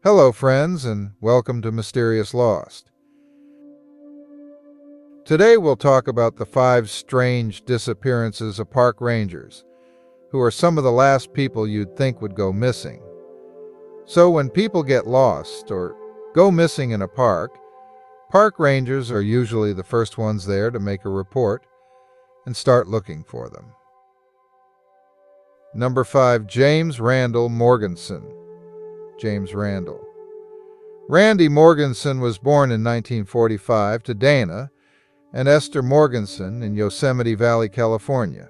Hello, friends, and welcome to Mysterious Lost. Today we'll talk about the 5 strange disappearances of park rangers, who are some of the last people you'd think would go missing. So when people get lost or go missing in a park rangers are usually the first ones there to make a report and start looking for them. Number 5. James Randall Morgenson. James Randall. Randy Morgenson was born in 1945 to Dana and Esther Morgenson in Yosemite Valley, California.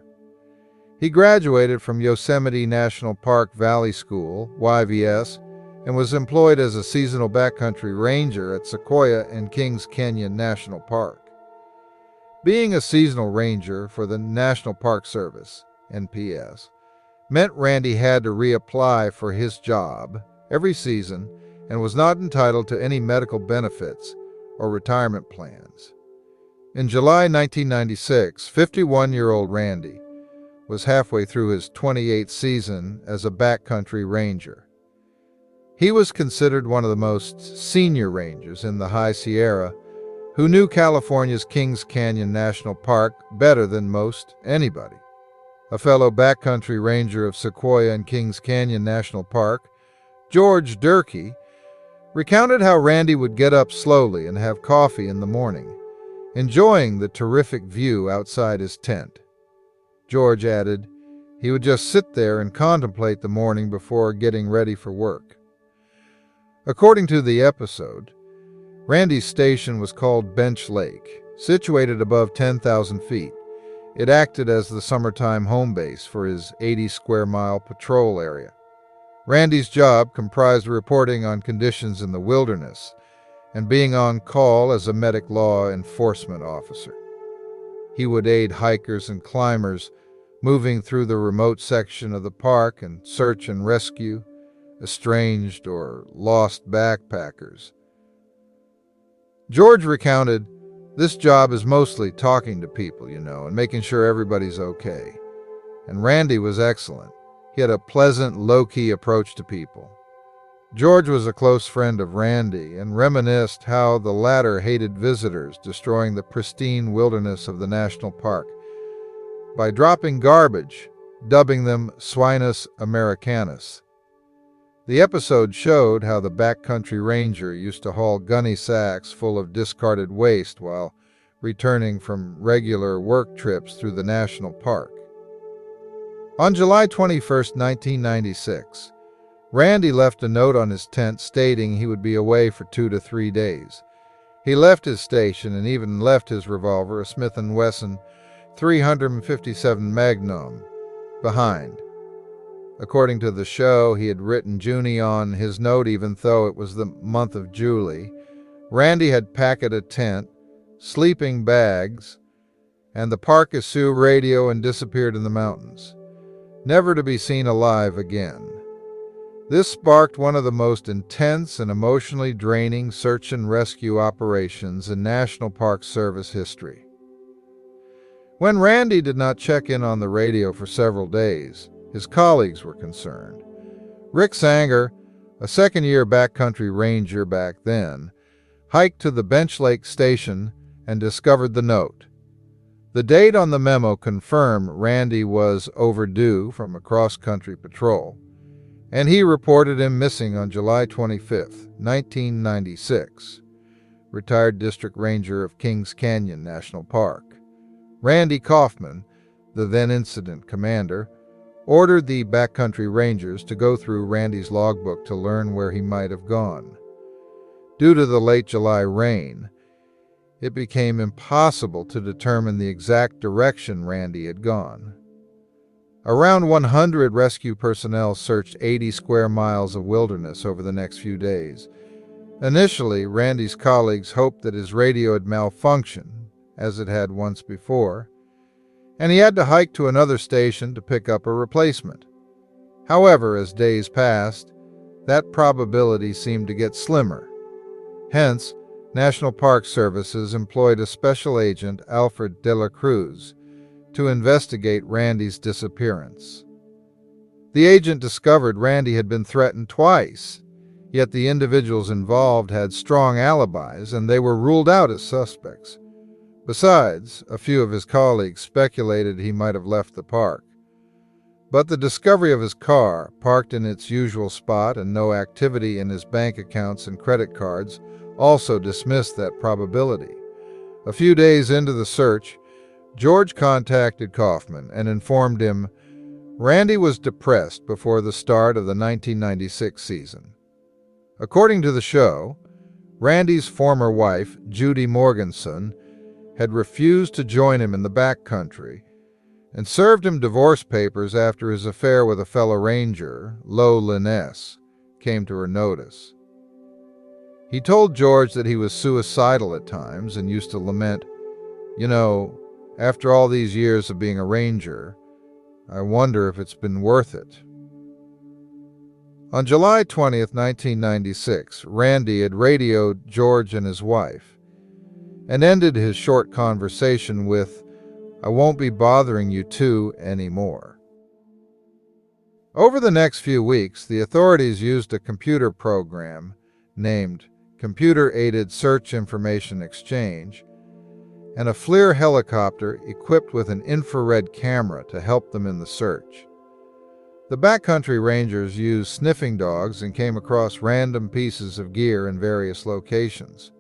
He graduated from Yosemite National Park Valley School, YVS, and was employed as a seasonal backcountry ranger at Sequoia and Kings Canyon National Park. Being a seasonal ranger for the National Park Service, NPS, meant Randy had to reapply for his job every season and was not entitled to any medical benefits or retirement plans. In July 1996, 51-year-old Randy was halfway through his 28th season as a backcountry ranger. He was considered one of the most senior rangers in the High Sierra, who knew California's Kings Canyon National Park better than most anybody. A fellow backcountry ranger of Sequoia and Kings Canyon National Park, George Durkee, recounted how Randy would get up slowly and have coffee in the morning, enjoying the terrific view outside his tent. George added he would just sit there and contemplate the morning before getting ready for work. According to the episode, Randy's station was called Bench Lake, situated above 10,000 feet. It acted as the summertime home base for his 80-square-mile patrol area. Randy's job comprised reporting on conditions in the wilderness and being on call as a medic law enforcement officer. He would aid hikers and climbers moving through the remote section of the park and search and rescue estranged or lost backpackers. George recounted, "This job is mostly talking to people, and making sure everybody's okay." And Randy was excellent. He had a pleasant, low-key approach to people. George was a close friend of Randy and reminisced how the latter hated visitors destroying the pristine wilderness of the national park by dropping garbage, dubbing them Swinus Americanus. The episode showed how the backcountry ranger used to haul gunny sacks full of discarded waste while returning from regular work trips through the national park. On July 21, 1996, Randy left a note on his tent stating he would be away for 2 to 3 days. He left his station and even left his revolver, a Smith & Wesson 357 Magnum, behind. According to the show, he had written Junie on his note even though it was the month of July. Randy had packed a tent, sleeping bags, and the Park-Issue radio and disappeared in the mountains, never to be seen alive again. This sparked one of the most intense and emotionally draining search and rescue operations in National Park Service history. When Randy did not check in on the radio for several days, his colleagues were concerned. Rick Sanger, a second-year backcountry ranger back then, hiked to the Bench Lake station and discovered the note. The date on the memo confirmed Randy was overdue from a cross-country patrol, and he reported him missing on July 25, 1996. Retired District Ranger of Kings Canyon National Park. Randy Kaufman, the then incident commander, ordered the backcountry rangers to go through Randy's logbook to learn where he might have gone. Due to the late July rain, it became impossible to determine the exact direction Randy had gone. Around 100 rescue personnel searched 80 square miles of wilderness over the next few days. Initially, Randy's colleagues hoped that his radio had malfunctioned, as it had once before, and he had to hike to another station to pick up a replacement. However, as days passed, that probability seemed to get slimmer. Hence, National Park Services employed a special agent, Alfred de la Cruz, to investigate Randy's disappearance. The agent discovered Randy had been threatened twice. Yet the individuals involved had strong alibis and they were ruled out as suspects. Besides, a few of his colleagues speculated he might have left the park. But the discovery of his car, parked in its usual spot and no activity in his bank accounts and credit cards, also dismissed that probability. A few days into the search, George contacted Kaufman and informed him Randy was depressed before the start of the 1996 season. According to the show, Randy's former wife, Judy Morgenson, had refused to join him in the backcountry and served him divorce papers after his affair with a fellow ranger, Lo Liness, came to her notice. He told George that he was suicidal at times and used to lament, after all these years of being a ranger, I wonder if it's been worth it. On July 20th, 1996, Randy had radioed George and his wife and ended his short conversation with, I won't be bothering you two anymore. Over the next few weeks, the authorities used a computer program named Computer-Aided Search Information Exchange and a FLIR helicopter equipped with an infrared camera to help them in the search. The backcountry rangers used sniffing dogs and came across random pieces of gear in various locations.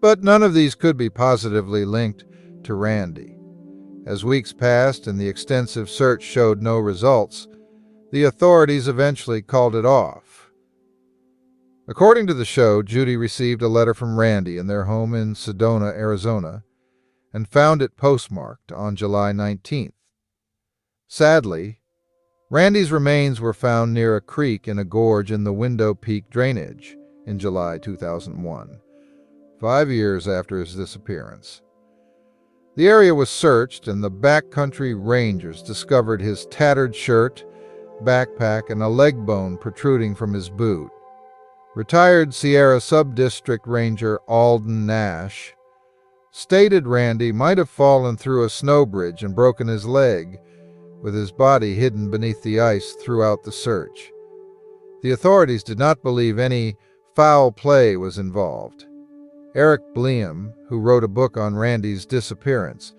But none of these could be positively linked to Randy. As weeks passed and the extensive search showed no results, the authorities eventually called it off. According to the show, Judy received a letter from Randy in their home in Sedona, Arizona, and found it postmarked on July 19th. Sadly, Randy's remains were found near a creek in a gorge in the Window Peak drainage in July 2001, 5 years after his disappearance. The area was searched and the backcountry rangers discovered his tattered shirt, backpack, and a leg bone protruding from his boot. Retired Sierra Sub-District Ranger Alden Nash stated Randy might have fallen through a snow bridge and broken his leg, with his body hidden beneath the ice throughout the search. The authorities did not believe any foul play was involved. Eric Bleum, who wrote a book on Randy's disappearance,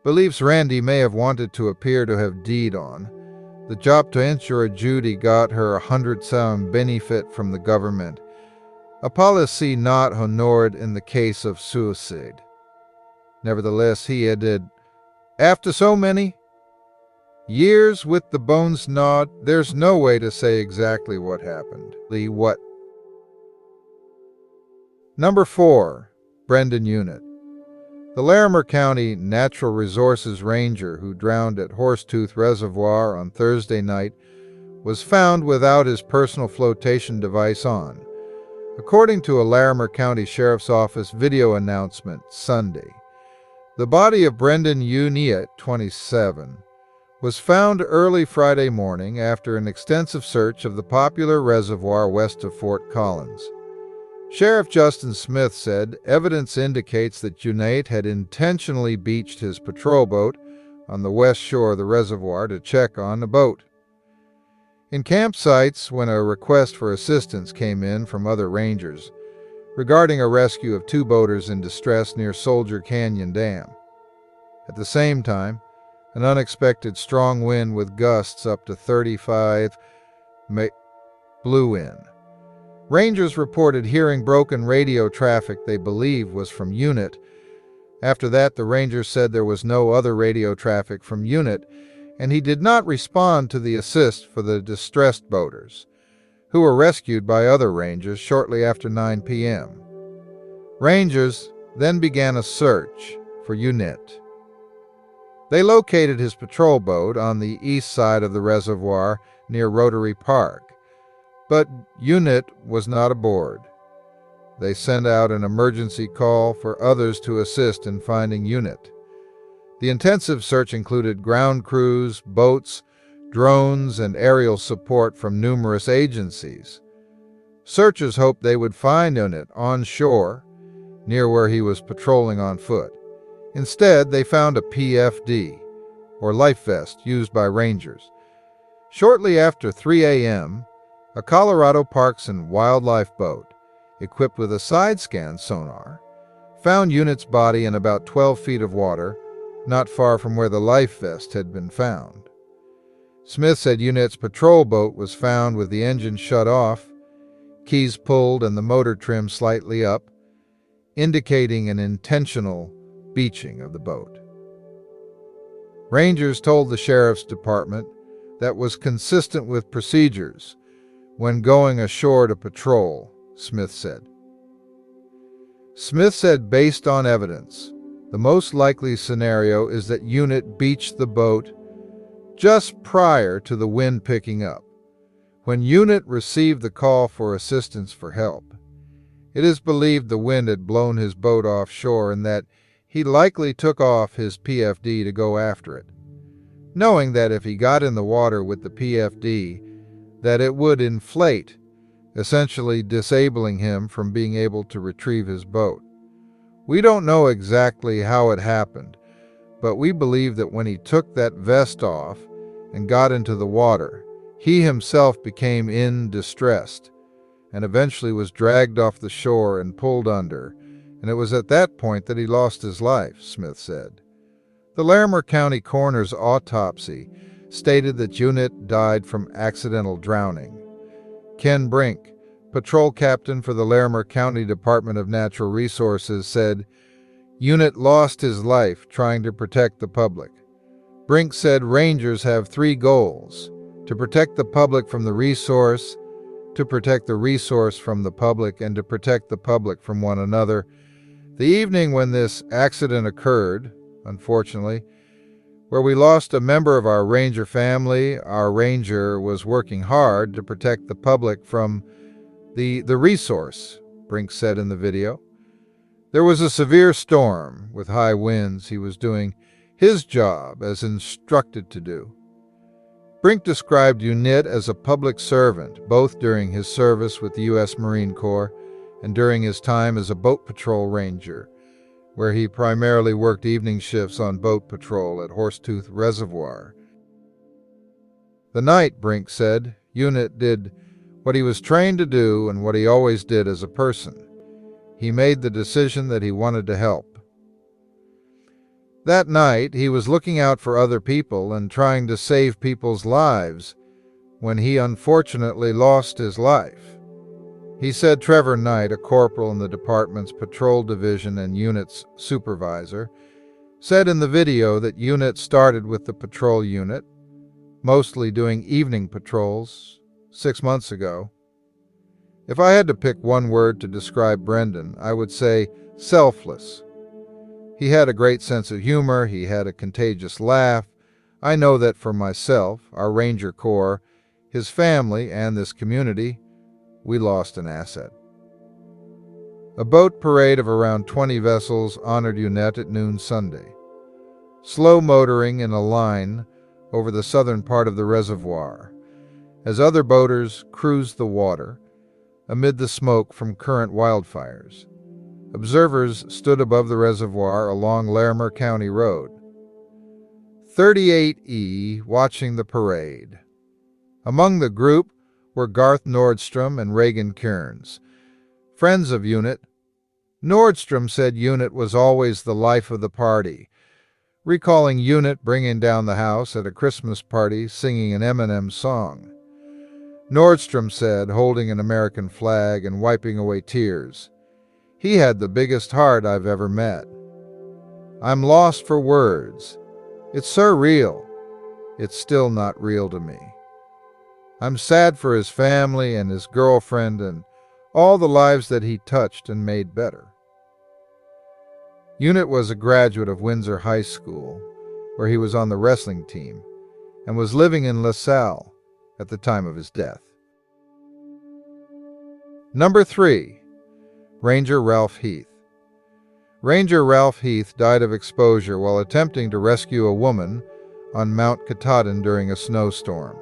believes Randy may have wanted to appear to have deed on the job to ensure Judy got her 100-sound benefit from the government, a policy not honored in the case of suicide. Nevertheless, he added, after so many years with the bones gnawed, there's no way to say exactly what happened. What? Number 4. Brendan Unitt. The Larimer County Natural Resources Ranger who drowned at Horsetooth Reservoir on Thursday night was found without his personal flotation device on, according to a Larimer County Sheriff's Office video announcement Sunday. The body of Brendan Unitt, 27, was found early Friday morning after an extensive search of the popular reservoir west of Fort Collins. Sheriff Justin Smith said evidence indicates that Unitt had intentionally beached his patrol boat on the west shore of the reservoir to check on the boat. In campsites, when a request for assistance came in from other rangers regarding a rescue of 2 boaters in distress near Soldier Canyon Dam. At the same time, an unexpected strong wind with gusts up to 35 blew in. Rangers reported hearing broken radio traffic they believe was from Unitt. After that, the Rangers said there was no other radio traffic from Unitt, and he did not respond to the assist for the distressed boaters, who were rescued by other Rangers shortly after 9 p.m. Rangers then began a search for Unitt. They located his patrol boat on the east side of the reservoir near Rotary Park, but Unitt was not aboard. They sent out an emergency call for others to assist in finding Unitt. The intensive search included ground crews, boats, drones, and aerial support from numerous agencies. Searchers hoped they would find Unitt on shore, near where he was patrolling on foot. Instead, they found a PFD, or life vest, used by rangers. Shortly after 3 a.m., A Colorado Parks and Wildlife boat, equipped with a side-scan sonar, found Unitt's body in about 12 feet of water, not far from where the life vest had been found. Smith said Unitt's patrol boat was found with the engine shut off, keys pulled and the motor trim slightly up, indicating an intentional beaching of the boat. Rangers told the sheriff's department that was consistent with procedures when going ashore to patrol, Smith said. Smith said based on evidence, the most likely scenario is that Unitt beached the boat just prior to the wind picking up. When Unitt received the call for assistance for help, it is believed the wind had blown his boat offshore and that he likely took off his PFD to go after it, knowing that if he got in the water with the PFD, that it would inflate, essentially disabling him from being able to retrieve his boat. We don't know exactly how it happened, but we believe that when he took that vest off and got into the water, he himself became distressed and eventually was dragged off the shore and pulled under, and it was at that point that he lost his life, Smith said. The Larimer County coroner's autopsy stated that Unitt died from accidental drowning. Ken Brink, patrol captain for the Larimer County Department of Natural Resources, said Unitt lost his life trying to protect the public. Brink said Rangers have 3 goals: to protect the public from the resource, to protect the resource from the public, and to protect the public from one another. The evening when this accident occurred, unfortunately, where we lost a member of our Ranger family, our Ranger was working hard to protect the public from the resource, Brink said in the video. There was a severe storm with high winds. He was doing his job as instructed to do. Brink described Unitt as a public servant, both during his service with the U.S. Marine Corps and during his time as a boat patrol ranger, where he primarily worked evening shifts on boat patrol at Horsetooth Reservoir. The night, Brink said, Unitt did what he was trained to do and what he always did as a person. He made the decision that he wanted to help. That night, he was looking out for other people and trying to save people's lives when he unfortunately lost his life. He said Trevor Knight, a corporal in the department's patrol division and Unitt's supervisor, said in the video that Unitt started with the patrol unit, mostly doing evening patrols, 6 months ago. If I had to pick one word to describe Brendan, I would say selfless. He had a great sense of humor, he had a contagious laugh. I know that for myself, our Ranger Corps, his family, and this community, we lost an asset. A boat parade of around 20 vessels honored Unitt at noon Sunday, slow motoring in a line over the southern part of the reservoir, as other boaters cruised the water amid the smoke from current wildfires. Observers stood above the reservoir along Larimer County Road. 38E watching the parade. Among the group were Garth Nordstrom and Reagan Kearns, friends of Unitt. Nordstrom said Unitt was always the life of the party, recalling Unitt bringing down the house at a Christmas party singing an Eminem song. Nordstrom said, holding an American flag and wiping away tears, "He had the biggest heart I've ever met. I'm lost for words. It's surreal. It's still not real to me. I'm sad for his family and his girlfriend and all the lives that he touched and made better." Unitt was a graduate of Windsor High School, where he was on the wrestling team, and was living in LaSalle at the time of his death. Number 3. Ranger Ralph Heath. Ranger Ralph Heath died of exposure while attempting to rescue a woman on Mount Katahdin during a snowstorm.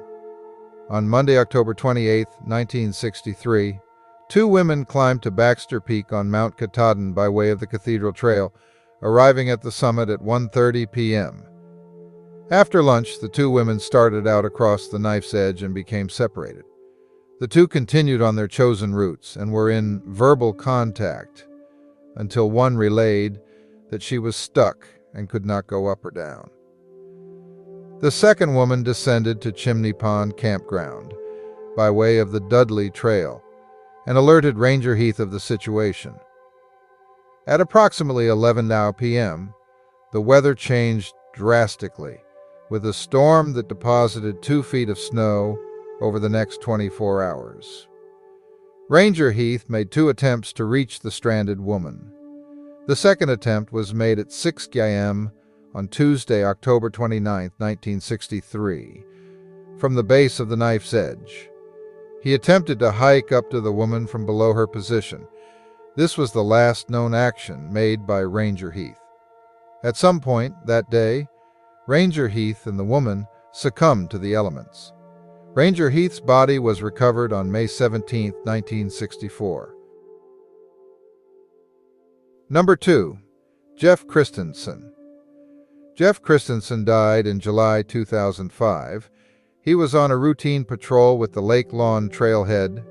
On Monday, October 28, 1963, 2 women climbed to Baxter Peak on Mount Katahdin by way of the Cathedral Trail, arriving at the summit at 1:30 p.m. After lunch, the 2 women started out across the knife's edge and became separated. The two continued on their chosen routes and were in verbal contact until one relayed that she was stuck and could not go up or down. The second woman descended to Chimney Pond Campground by way of the Dudley Trail and alerted Ranger Heath of the situation. At approximately 11 p.m., the weather changed drastically, with a storm that deposited 2 feet of snow over the next 24 hours. Ranger Heath made 2 attempts to reach the stranded woman. The second attempt was made at 6 a.m. on Tuesday, October 29, 1963, from the base of the Knife's Edge. He attempted to hike up to the woman from below her position. This was the last known action made by Ranger Heath. At some point that day, Ranger Heath and the woman succumbed to the elements. Ranger Heath's body was recovered on May 17, 1964. Number 2. Jeff Christensen. Jeff Christensen died in July 2005. He was on a routine patrol with the Lake Lawn Trailhead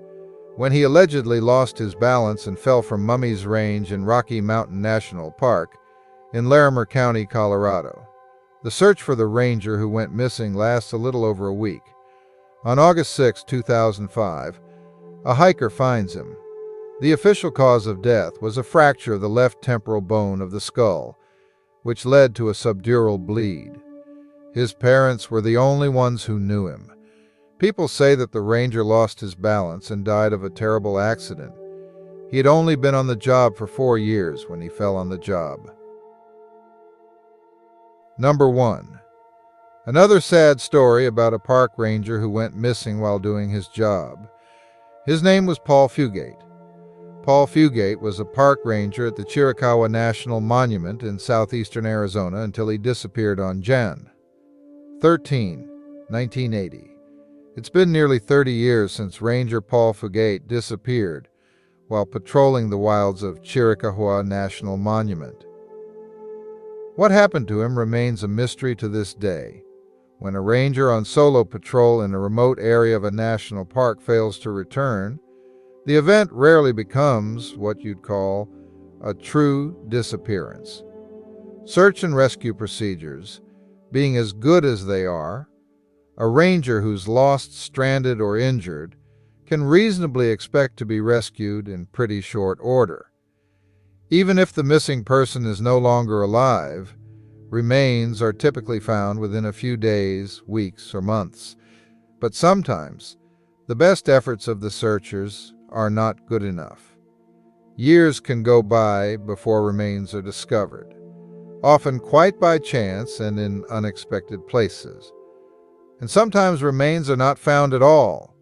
when he allegedly lost his balance and fell from Mummy's Range in Rocky Mountain National Park in Larimer County, Colorado. The search for the ranger who went missing lasts a little over a week. On August 6, 2005, a hiker finds him. The official cause of death was a fracture of the left temporal bone of the skull, which led to a subdural bleed. His parents were the only ones who knew him. People say that the ranger lost his balance and died of a terrible accident. He had only been on the job for 4 years when he fell on the job. Number 1. Another sad story about a park ranger who went missing while doing his job. His name was Paul Fugate. Paul Fugate was a park ranger at the Chiricahua National Monument in southeastern Arizona until he disappeared on Jan. 13, 1980. It's been nearly 30 years since Ranger Paul Fugate disappeared while patrolling the wilds of Chiricahua National Monument. What happened to him remains a mystery to this day. When a ranger on solo patrol in a remote area of a national park fails to return, the event rarely becomes what you'd call a true disappearance. Search and rescue procedures being as good as they are, a ranger who's lost, stranded, or injured can reasonably expect to be rescued in pretty short order. Even if the missing person is no longer alive, remains are typically found within a few days, weeks, or months. But sometimes, the best efforts of the searchers are not good enough. Years can go by before remains are discovered, often quite by chance and in unexpected places. And sometimes remains are not found at all.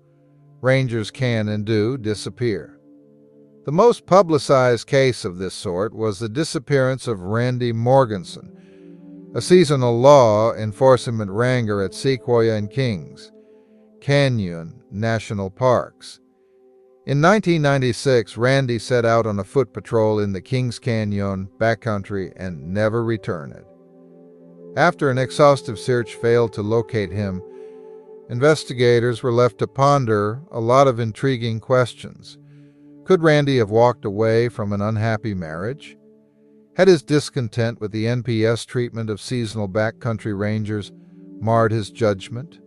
Rangers can and do disappear. The most publicized case of this sort was the disappearance of Randy Morgenson, a seasonal law enforcement ranger at Sequoia and Kings Canyon National Parks. In 1996, Randy set out on a foot patrol in the Kings Canyon backcountry and never returned. After an exhaustive search failed to locate him, investigators were left to ponder a lot of intriguing questions. Could Randy have walked away from an unhappy marriage? Had his discontent with the NPS treatment of seasonal backcountry rangers marred his judgment?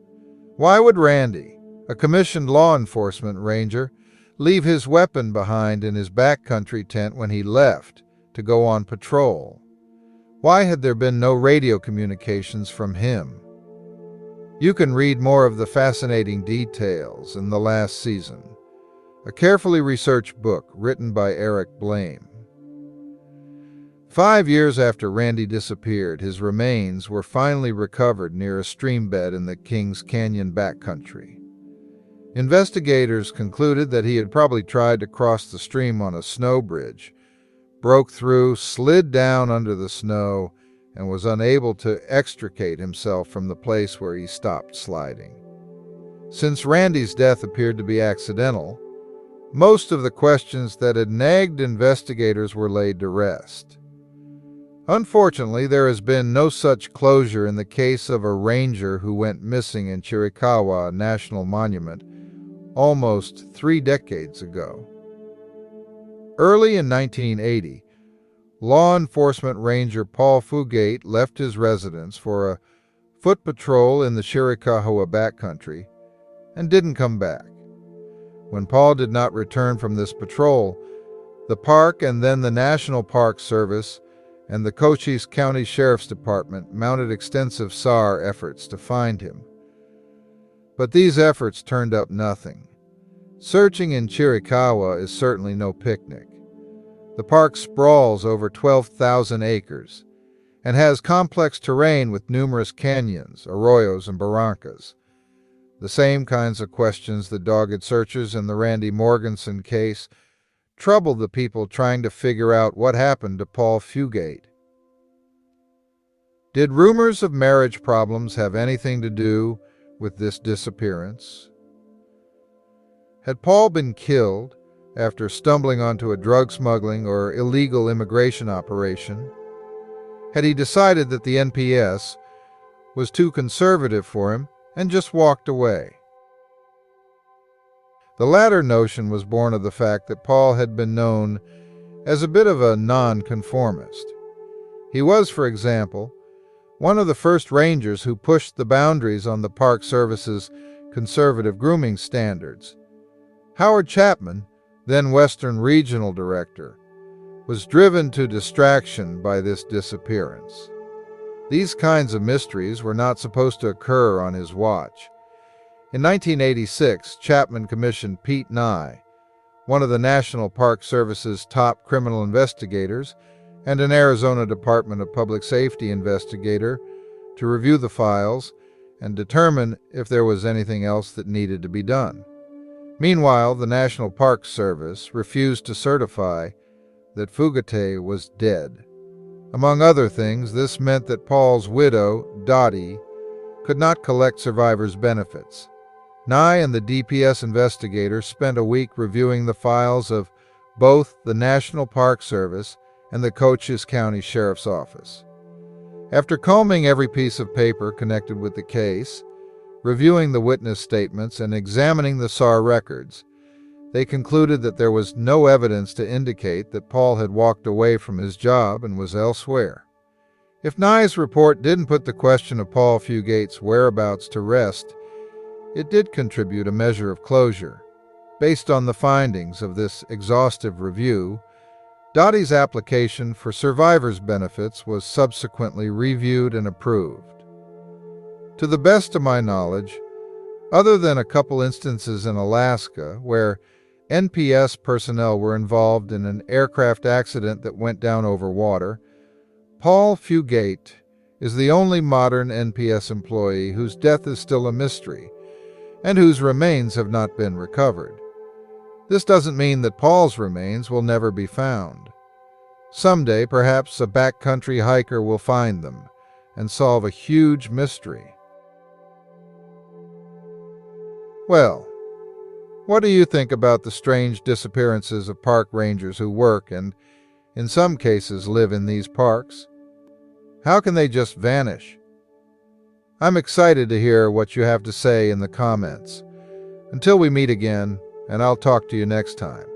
Why would Randy, a commissioned law enforcement ranger, leave his weapon behind in his backcountry tent when he left to go on patrol? Why had there been no radio communications from him? You can read more of the fascinating details in The Last Season, a carefully researched book written by Eric Blame. 5 years after Randy disappeared, his remains were finally recovered near a stream bed in the Kings Canyon backcountry. Investigators concluded that he had probably tried to cross the stream on a snow bridge, broke through, slid down under the snow, and was unable to extricate himself from the place where he stopped sliding. Since Randy's death appeared to be accidental, most of the questions that had nagged investigators were laid to rest. Unfortunately, there has been no such closure in the case of a ranger who went missing in Chiricahua National Monument almost 3 decades ago. Early in 1980, law enforcement ranger Paul Fugate left his residence for a foot patrol in the Chiricahua backcountry and didn't come back. When Paul did not return from this patrol, the park and then the National Park Service and the Cochise County Sheriff's Department mounted extensive SAR efforts to find him. But these efforts turned up nothing. Searching in Chiricahua is certainly no picnic. The park sprawls over 12,000 acres and has complex terrain with numerous canyons, arroyos, and barrancas. The same kinds of questions that dogged searchers in the Randy Morgenson case troubled the people trying to figure out what happened to Paul Fugate. Did rumors of marriage problems have anything to do with this disappearance? Had Paul been killed after stumbling onto a drug smuggling or illegal immigration operation? Had he decided that the NPS was too conservative for him and just walked away? The latter notion was born of the fact that Paul had been known as a bit of a nonconformist. He was, for example, one of the first rangers who pushed the boundaries on the Park Service's conservative grooming standards. Howard Chapman, then Western Regional Director, was driven to distraction by this disappearance. These kinds of mysteries were not supposed to occur on his watch. In 1986, Chapman commissioned Pete Nye, one of the National Park Service's top criminal investigators and an Arizona Department of Public Safety investigator, to review the files and determine if there was anything else that needed to be done. Meanwhile, the National Park Service refused to certify that Fugate was dead. Among other things, this meant that Paul's widow, Dottie, could not collect survivors' benefits. Nye and the DPS investigators spent a week reviewing the files of both the National Park Service and the Cochise County Sheriff's Office. After combing every piece of paper connected with the case, reviewing the witness statements, and examining the SAR records, they concluded that there was no evidence to indicate that Paul had walked away from his job and was elsewhere. If Nye's report didn't put the question of Paul Fugate's whereabouts to rest, it did contribute a measure of closure. Based on the findings of this exhaustive review, Dottie's application for survivors' benefits was subsequently reviewed and approved. To the best of my knowledge, other than a couple instances in Alaska where NPS personnel were involved in an aircraft accident that went down over water, Paul Fugate is the only modern NPS employee whose death is still a mystery and whose remains have not been recovered. This doesn't mean that Paul's remains will never be found. Someday, perhaps a backcountry hiker will find them and solve a huge mystery. Well, what do you think about the strange disappearances of park rangers who work and, in some cases, live in these parks? How can they just vanish? I'm excited to hear what you have to say in the comments. Until we meet again, and I'll talk to you next time.